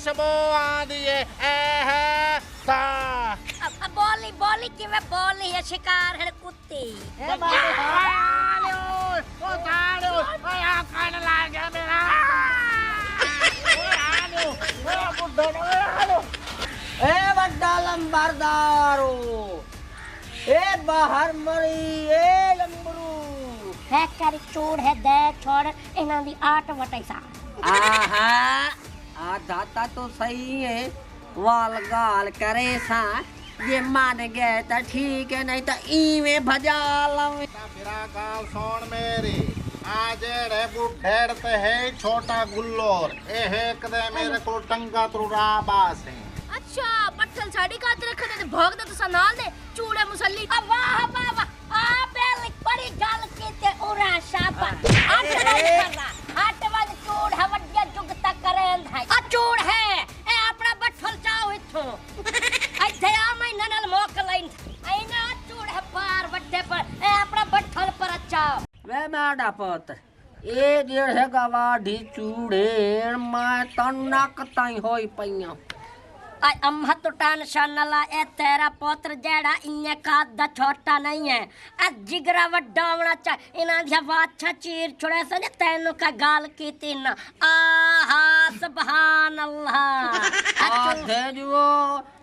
ਖੁਸ਼ਬੂ ਆਂਦੀ ਏ ਇਹ ਤਾਂ ਬੋਲੀ ਬੋਲੀ ਕਿਵੇਂ ਬੋਲੀ ਹੈ ਸ਼ਿਕਾਰ ਹੈ ਕੁੱਤੀ ਉਹ ਸਾਲਿਓ ਓਏ ਆ ਕੰਨ ਲੱਗ ਗਿਆ ਮੇਰਾ ਓਏ ਆਲੋ ਓਏ ਬੁੱਢਾ ਆਲੋ ए बड़ा लंबरदारो ए बाहर मरी ए लंबरू ਹੈ ਕਰ ਚੂੜ ਹੈ ਦੇ ਛੋੜ ਇਹਨਾਂ ਦੀ ਆਟ ਵਟਾਈ ਸਾ आहा आधा तो सही है वाल गाल करे सा ये मान गए तो ठीक है नहीं तो इवे भजा लवे मेरा गाल सुन मेरी आ जेड़े बुढ़ेड़ ते है छोटा गुल्लोर ए कदे मेरे को टंगा तुरा बास है ਅੱਛਾ ਬੱਠਲ ਸਾਡੀ ਕਾਤ ਰੱਖਦੇ ਤੇ ਭੋਗਦਾ ਤੁਸੀਂ ਨਾਲ ਦੇ ਚੂੜੇ ਮੁਸੱਲੀ ਵਾਹ ਵਾਹ ਵਾਹ ਆ ਬੇਲੀ ਬੜੀ ਗੱਲ ਕੀਤੇ ਉਰਾ ਸ਼ਾਬਾ ਅੱਠ ਵਜ ਚੂੜ ਹੈ ਵੱਡਿਆ ਜੁਗਤਾ ਕਰੇਂਦ ਹੈ ਆ ਚੂੜ ਹੈ ਇਹ ਆਪਣਾ ਬੱਠਲ ਚਾਓ ਇੱਥੋਂ ਇੱਥੇ ਆ ਮੈਨਾਂ ਨਾਲ ਮੋਕ ਲੈਂ ਐਨਾ ਚੂੜ ਹੈ ਪਾਰ ਵੱਡੇ ਪਰ ਇਹ ਆਪਣਾ ਬੱਠਲ ਪਰ ਚਾਓ वे माड़ा पुत्र ए जेड़े गवाढ़ी चूड़ेण मैं तो नक ताई होई पईयां आई अम्मा तो टेंशन न ला ए तेरा पुत्र जेड़ा इन्ने काद दा छोटा नहीं है ए जिगरा वड्डा होना चाहिए इना दी वाछा चीर छुड़े से तैनू का गाल कीती ना आहा सुभान अल्लाह आधे जुओ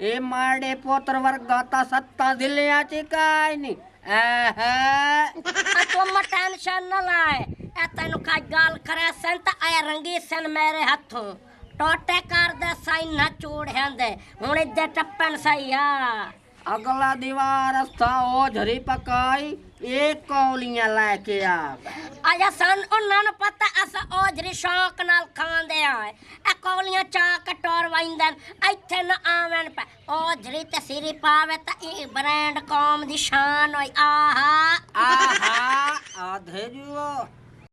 ए माड़े पुत्र वर्गा ता सत्ता दिलिया च काई नी तुम टेंशन न लाए ए तैनू का गाल करे सन ता आया रंगी सन मेरे हाथों टोटे कर दे साई ना चूड़ हैंदे हुण इदे टप्पन सही आ अगला दीवार था ओ झरी पकाई एक कौलियां लेके आ आया सन उन्हां नु पता अस ओजरी शौक नाल खांदे आए ए कौलियां चा कटोर वाइंदन इथे न आवन पे ओजरी ते सिरी पावे ता ई ब्रांड कौम दी शान होई आहा आधे जुओ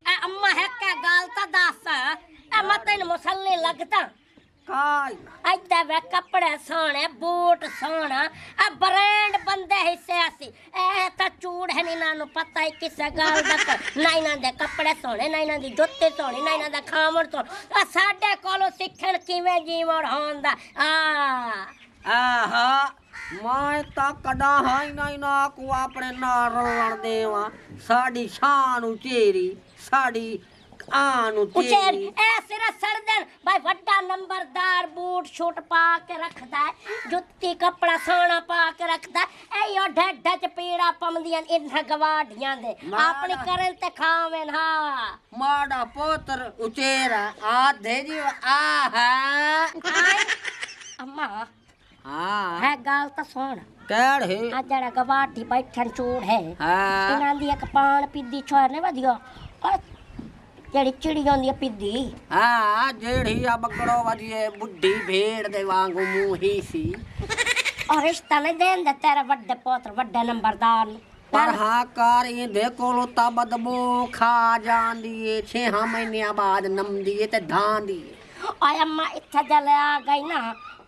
ए अम्मा है के गाल ता दस ए मते न मुसल्ले लगता काई ऐते वे कपड़े सोने बूट सोना ए ब्रांड बंदे हिस्से आसी ए ता चूड़ है नी नानू पता है किस गाल दा नहीं ना दे कपड़े सोने नहीं ना दी जुत्ते सोने नहीं ना दा खामड़ तो साडे कोलो सिखण किवें जीवन होंदा आहा मैं ता कदा हाई नहीं ना को अपने नाल रलण देवा साडी शान उचेरी साडी आन उचेर उचेरी ए सिरा सरदन भाई वड्डा नंबरदार बूट शूट पा के रखदा है जुत्ती कपड़ा सोना पा के रखदा है ए यो ढड च पीड़ा पमदियां इन्हां गवाढ़ियां दे अपनी करन ते खावेन हा माड़ा पुत्र उचेरा आधे जी आहा अम्मा हाँ है गाल ता सुन कैड़ है आ जड़ा गवाढ़ी बैठन चूड़ है हाँ इन्हां दी एक पान पिद्दी छोरने वधियो और जेड़ी चिड़ी होंदी पिद्दी हाँ जेड़ी अब बकड़ो वजिए बुढ़ी भेड़ दे वांगू मुंही सी और रिश्ता नहीं देन दे तेरे वड्डे पुत्र वड्डे नंबरदार पर हाँ कार ये देखो लो ता बदबू खा जांदी है 6 महीने बाद नमदी है ते धांदी आय अम्मा इत्थे जले आ गई ना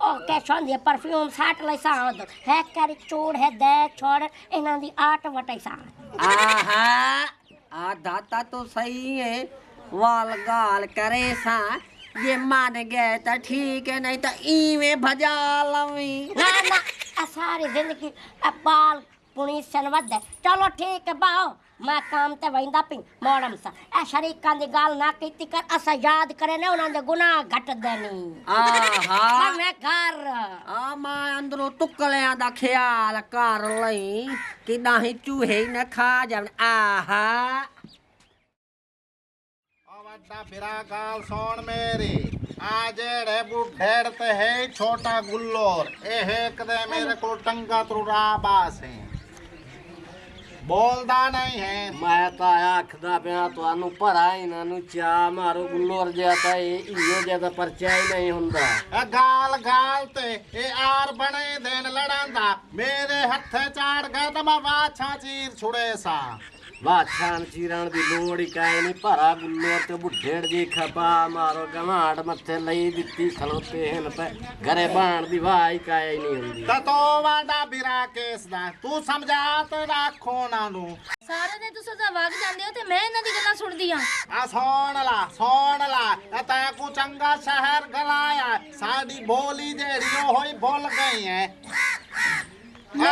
ओ के सोंदी परफ्यूम साट ले सा है कर चूड़ है दे छोड़ इना दी आट वटाई सा आहा आधा तो सही है वाल गाल करे सा ये मान गए तो ठीक है नहीं तो इवे भजा लवी ना ना आ सारी जिंदगी आ बाल पुणी सन वद चलो ठीक है बाओ मैं काम ते वंदा पी मोड़म सा ए शरीकां दी गाल ना कीती कर अस याद करे ने उना दे गुनाह घट देनी आहा मैं घर आ मैं अंदरों टुकलियां दा ख्याल कर लई कि नाही चूहे न खा जावन आहा वड्डा फिरा गाल सुन मेरी आ जेड़े बुढ़ेड़ ते है छोटा गुल्लोर ए कदे मेरे को टंगा तुरा बास है बोलदा नहीं है मैं तो आखदा पिया तुहानू भरा इन्हां नू चा मारो गुल्लोर जिहा तां इहो जिहा तां परचा ही नहीं हुंदा ए गाल गाल ते ए आर बने देन लड़ांदा मेरे हथे चाड़ गए तो मैं वाछा चीर छुड़े सा ਬਾਛਾਂ ਚੀਰਨ ਦੀ ਲੋੜ ਹੀ ਕਾਇ ਨਹੀਂ ਭਰਾ ਗੁੱਲੋ ਤੇ ਬੁੱਢੇੜ ਜੀ ਖਪਾ ਮਾਰੋ ਗਵਾਂਡ ਮੱਥੇ ਲਈ ਦਿੱਤੀ ਖਲੋਤੇ ਹਨ ਪੈ ਘਰੇ ਬਾਣ ਦੀ ਵਾਹ ਹੀ ਕਾਇ ਨਹੀਂ ਹੁੰਦੀ ਤਾਂ ਤੋ ਵਾਡਾ ਬਿਰਾ ਕੇਸ ਦਾ ਤੂੰ ਸਮਝਾ ਤੇ ਰੱਖੋ ਉਹਨਾਂ ਨੂੰ ਸਾਰੇ ਨੇ ਤੁਸੀਂ ਤਾਂ ਵਗ ਜਾਂਦੇ ਹੋ ਤੇ ਮੈਂ ਇਹਨਾਂ ਦੀ ਗੱਲਾਂ ਸੁਣਦੀ ਆ ਆ ਸੁਣ ਲਾ ਇਹ ਤਾਂ ਕੋ ਚੰਗਾ ਸ਼ਹਿਰ ਗਲਾਇਆ ਸਾਡੀ ਬੋਲੀ ਜਿਹੜੀ ਉਹ ਹੀ ਭੁੱਲ ਗਈ ਹੈ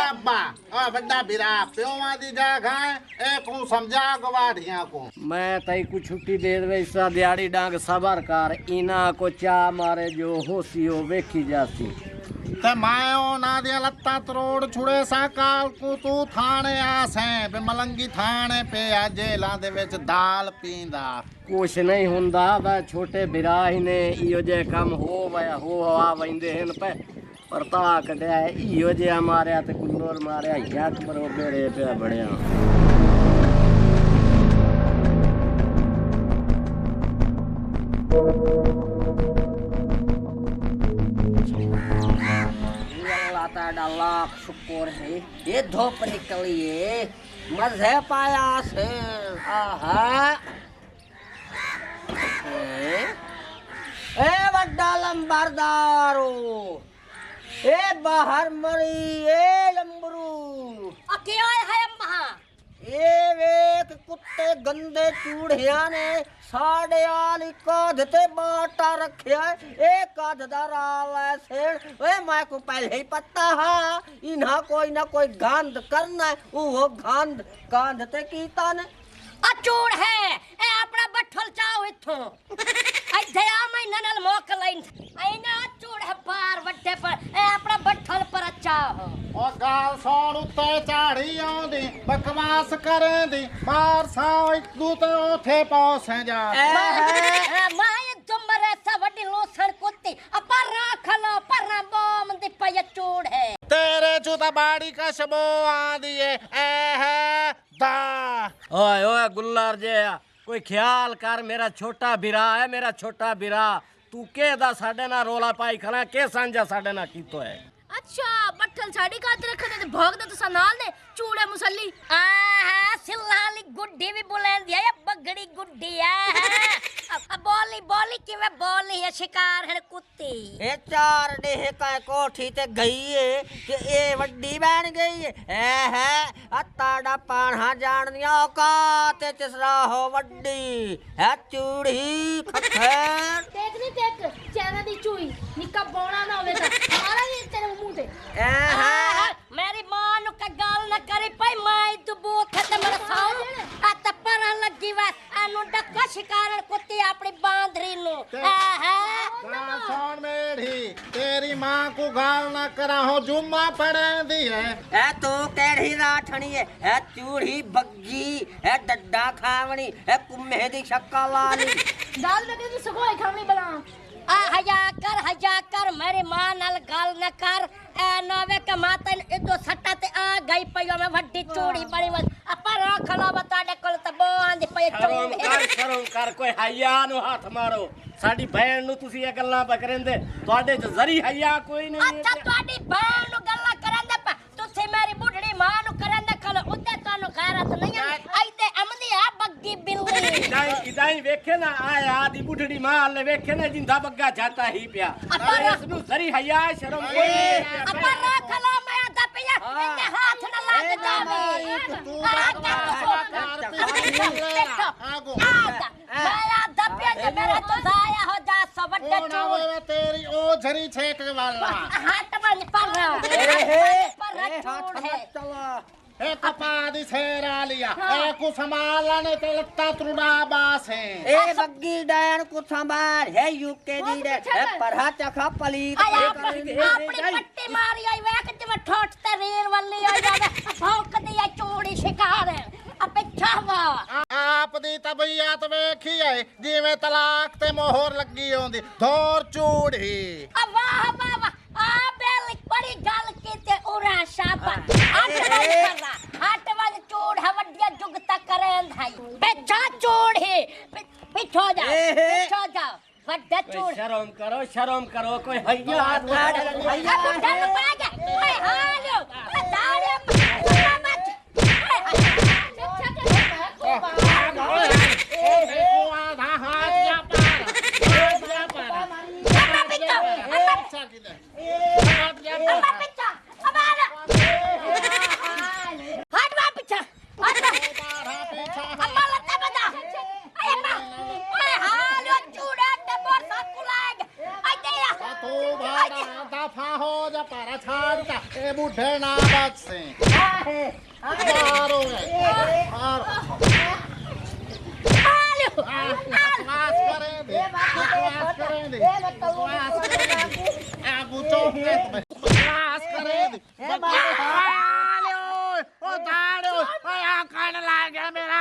ਅੱਬਾ ਆ ਵੱਡਾ ਬਿਰਾ ਪਿਓਾਂ ਦੀ ਜਗ੍ਹਾ ਇਹ ਕੋ ਸਮਝਾ ਗਵਾੜੀਆਂ ਕੋ ਮੈਂ ਤਈ ਕੋ ਛੁੱਟੀ ਦੇ ਦੇਵੇ ਇਸਾ ਦਿਹਾੜੀ ਡਾਂਗ ਸਬਰ ਕਰ ਇਨਾ ਕੋ ਚਾ ਮਾਰੇ ਜੋ ਹੋਸੀ ਹੋ ਵੇਖੀ ਜਾਸੀ ਤੇ ਮੈਂ ਉਹਨਾਂ ਦੀਆਂ ਲੱਤਾਂ ਤਰੋੜ ਛੁੜੇ ਸਾਂ ਕਾਲ ਕੋ ਤੂੰ ਥਾਣੇ ਆਸੈਂ ਬੇ ਮਲੰਗੀ ਥਾਣੇ ਪਿਆ ਜੇਲਾਂ ਦੇ ਵਿੱਚ ਦਾਲ ਪੀਂਦਾ ਕੁਛ ਨਹੀਂ ਹੁੰਦਾ ਵਾ ਛੋਟੇ ਬਿਰਾ ਹੀ ਨੇ ਇਹੋ ਜੇ ਕੰਮ ਹੋ ਹਵਾ ਵੈਂਦੇ ਹਨ ਪੈ ਪਰ ਤਾਂ ਕੱਢਿਆ ਇਹੋ ਜਿਹਾ ਮਾਰਿਆ ਤੇ ਗੁੱਲੋਰ ਮਾਰਿਆ ਯਾਕ ਬਰੋਬਰੇ ਪਿਆ ਬੜਿਆ लाख शुक्र है ये धूप निकली है मजे पाया से आहा ए बड्डा लंबरदारो ए बाहर मरी ए लंबरू क्या है अम्मा ए वेख कुत्ते गंदे चूड़िया ने साढ़े आली काध ते बाटा रखिया ए काध दा राव ऐसे ए मैं को पहले ही पता हा इन्हा कोई ना कोई गंद करना वो गंद ते कीता ने अचूड़ है ए अपना बठल चाओ इथों ਇੱਥੇ ਆ ਮਹੀਨਾ ਨਾਲ ਮੋਕ ਲੈਣ ਐਨਾ ਅਚੂੜ ਹੈ ਪਾਰ ਵੱਡੇ ਪਰ ਇਹ ਆਪਣਾ ਬੱਠਲ ਪਰ ਅੱਛਾ ਉਹ ਗਾਲ ਸੌਣ ਉੱਤੇ ਝਾੜੀ ਆਉਂਦੀ ਬਕਵਾਸ ਕਰੇਂਦੀ ਮਾਰ ਸਾਂ ਇੱਕ ਦੂ ਤੇ ਉਥੇ ਪਹੁੰਚ ਜਾ ਮਾਏ ਤੁਮਰੇ ਸਾ ਵੱਡੀ ਲੋਸਣ ਕੁੱਤੀ ਪਰ ਰੱਖ ਲੋ ਪਰ ਬੋਮ ਦੀ ਪਈ ਅਚੂੜ ਹੈ ਤੇਰੇ ਚੋਂ ਤਾਂ ਬਾੜੀ ਕਸ਼ਬੋ ਆਂਦੀ ਏ ਐ ਦਾ ओए गुल्लार जे कोई ख्याल कर मेरा छोटा बिरा है मेरा छोटा बिरा तू के दा साडे ना रोला पाई खड़ा के सांझा साडे ना कीतो है अच्छा ਬੱਠਲ ਸਾਡੀ ਕਾਤ ਰੱਖਦੇ ਤੇ ਭੋਗਦੇ ਤੁਸੀਂ ਨਾਲ ਨੇ ਚੂੜੇ ਮੁਸੱਲੀ ਆਹਾ ਸਿੱਲਾਲੀ ਗੁੱਡੀ ਵੀ ਬੁਲੰਦੀ ਹੈ ਬੱਗੜੀ ਗੁੱਡੀ ਹੈ ਬੋਲੀ ਕਿਵੇਂ ਬੋਲੀ ਹੈ ਸ਼ਿਕਾਰ ਹੈ ਕੁੱਤੀ ਇਹ ਚਾਰ ਡੇਹ ਕਾ ਕੋਠੀ ਤੇ ਗਈ ਏ ਕਿ ਇਹ ਵੱਡੀ ਬਣ ਗਈ ਹੈ ਅਤਾੜਾ ਪਾਣਾ ਜਾਣਦੀਆਂ ਔਕਾਤ ਤੇ ਤਿਸਰਾ ਹੋ ਵੱਡੀ ਹੈ ਚੂੜੀ ਖੱਖਰ ਦੇਖ ਚੈਨਾ ਦੀ ਚੂਈ ਨਿੱਕਾ ਬੋਣਾ ਨਾ ਹੋਵੇ ਤਾਂ ਮਾਰਾ ਵੀ ਤੇਰੇ ਮੂੰਹ ਤੇ ਮੇਰੀ ਮਾਂ ਨੂੰ ਕਾ ਗੱਲ ਨਾ ਕਰੀ ਪਈ ਮਾਈ ਤੂੰ ਬੂਥ ਤੇ ਮੇਰਾ ਸਾਉ ਆ ਤੱਪਰ ਲੱਗੀ ਵਾ ਆਨੂੰ ਡੱਕਾ ਸ਼ਿਕਾਰਨ ਕੁੱਤੀ ਆਪਣੀ ਬਾਂਦਰੀ ਨੂੰ ਗਾਲ ਸੌਣ ਮੇਰੀ ਤੇਰੀ ਮਾਂ ਕੋ ਗਾਲ ਨਾ ਕਰਾ ਹੋ ਜੁਮਾ ਪੜੇਂਦੀ ਹੈ ਐ ਤੂੰ ਕਿਹੜੀ ਰਾਠਣੀ ਐ ਚੂੜੀ ਬੱਗੀ ਐ ਡੱਡਾ ਖਾਵਣੀ ਐ ਕੁੰਮੇ ਦੀ ਸ਼ੱਕਲ ਵਾਲੀ ਦਾਲ ਮੈਂ ਕਹਿੰਦੀ ਸਗੋਏ ਖਾਵਣੀ ਬਣਾ ਆ ਹਜਾ ਕਰ ਮੇਰੀ ਮਾਂ ਨਾਲ ਗੱਲ ਨਾ ਕਰ ਐ ਨਵੇਂ ਕਮਾਤਾ ਇਦੋਂ ਸੱਟਾ ਤੇ ਆ ਗਈ ਪਈ ਮੈਂ ਵੱਡੀ ਚੂੜੀ ਬਣੀ ਵਸ ਆਪਾਂ ਰੱਖ ਲਾ ਤੁਹਾਡੇ ਕੋਲ ਤਾਂ ਬੋਆਂ ਦੀ ਪਈ ਸ਼ਰਮ ਕਰ ਕੋਈ ਹਯਾ ਨੂੰ ਹੱਥ ਮਾਰੋ ਸਾਡੀ ਭੈਣ ਨੂੰ ਤੁਸੀਂ ਇਹ ਗੱਲਾਂ ਪਕਰੰਦੇ ਤੁਹਾਡੇ ਚ ਜ਼ਰੀ ਹਯਾ ਕੋਈ ਨਹੀਂ ਅੱਛਾ ਤੁਹਾਡੀ ਭੈਣ ਨੂੰ ਗੱਲਾਂ ਕਰੰਦੇ ਪਾ ਤੁਸੀਂ ਮੇਰੀ ਬੁੱਢੜੀ ਮਾਂ ਨੂੰ ਕਰੰਦੇ ਕੋਲ ਉੱਤੇ ਤੁਹਾਨੂੰ ਗੈਰਤ ਨਹੀਂ ਆਈਤੇ ਅਮਦੀ ਆ ਬੱਗੀ ਬਿੱਲੀ ਇਦਾਂ ਵੇਖੇ ਨਾ ਆਇਆ ਦੀ ਬੁੱਢੜੀ ਮਾਂ ਲੈ ਵੇਖੇ ਨਾ ਜਿੰਦਾ ਬੱਗਾ ਜਾਤਾ ਹੀ ਪਿਆ ਇਸ ਨੂੰ ਜ਼ਰੀ ਹਯਾ ਸ਼ਰਮ ਕੋਈ ਆਪਾਂ ਰੱਖ ਲਾ ਮੈਂ ਆਦਾ ਪਿਆ ਇਹਦੇ ਹੱਥ ਨਾ ਲੱਗ ਜਾਵੇ ਤੂੰ ਮੇਰਾ ਤੋਂ ਜ਼ਾਇਆ ਹੋ ਜਾ ਸੋ ਵੱਡੇ ਚੂੜ ਤੇਰੀ ਉਹ ਝਰੀ ਛੇਕ ਵਾਲਾ ਹੱਟ ਬਣ ਪਰ ਚੂੜ ਹੈ ਚਲਾ ਇਹ ਕਪਾ ਦੀ ਸੇਰ ਆਲੀਆ ਇਹ ਕੋ ਸੰਭਾਲਣੇ ਤੇ ਲੱਤਾਂ ਤਰੁੜਾ ਬਾਸੇ ਇਹ ਬੱਗੀ ਡੈਣ ਕੋ ਸੰਭਾਲ ਹੈ ਯੂਕੇ ਦੀ ਦੇ ਪਰਹਾ ਚਖਾ ਪਲੀਤ ਆਪਣੀ ਪੱਟੀ ਮਾਰੀ ਆਈ ਵੇਖ ਜਿਵੇਂ ਠੋਟ ਤੇ ਰੇਲ ਵੱਲੀ ਆ ਜਾਵੇ ਭੌਂਕਦੀ ਆ ਚੂੜੀ ਸ਼ਿਕਾਰ ਆਪੇ ਛਾਵਾ ਆਪ ਦੀ ਤਬੀਅਤ ਵੇਖੀ ਐ ਜਿਵੇਂ ਤਲਾਕ ਤੇ ਮੋਹਰ ਲੱਗੀ ਹੁੰਦੀ ਧੋਰ ਚੂੜੀ ਵਾਹ ਆ ਬੇਲੀ ਬੜੀ ਗੱਲ ਕੀਤੇ ਉਰਾ ਸ਼ਾਬਾ ਹੱਟ ਵੱਲ ਚੂੜ ਹੈ ਵੱਡੀਆਂ ਜੁਗਤਾ ਕਰਨ ਭਾਈ ਪਿੱਛਾ ਚੂੜ ਹੈ ਪਿੱਛੋ ਜਾ ਵੱਡਾ ਚੂੜ ਸ਼ਰਮ ਕਰੋ ਕੋਈ ਹਈਆ ਹੱਥ ਹਈਆ ਡੱਲ ਪਾ ਜਾ ਓਏ ਹਾਲਿਓ ਦਾੜਿਆ अम्मा पिछा अबाला हट वा पिछा हट अम्मा लता बता अरे अम्मा ओए हालो चूड़ा ते मोर साकू लाग आई तेरा तू भाड़ा दफा हो जा पारा छाड़ जा ए बुढ़े ना बच्चे मारो मारो हालो बकवास करे दे बकवास करे दे बकवास करे दे आगू चौके बकवास करे दे हालो ओ दाड़ो ओ आ कान लाग गया मेरा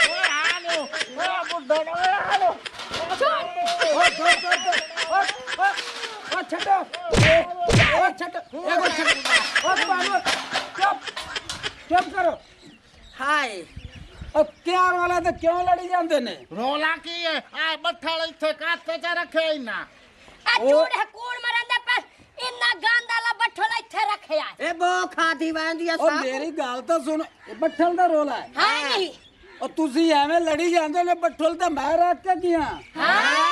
ओ हालो ओ बुढ़े ना हालो छटो एगो छटो चुप करो हाय अब क्या वाला तो क्यों लड़ी जाते ने रोला की है आ बठल इथे काते च रखे ना आ चूड़े कूड़ मरंदे पर इन्ना गांदाला बठोला इथे रखया ए बो खादी वैंदी और मेरी गल तो सुनो बट्ठल दा रोला है हां नहीं और तुसी एवें लड़ी जांदे ने बट्ठल ते मैं रख के किया हां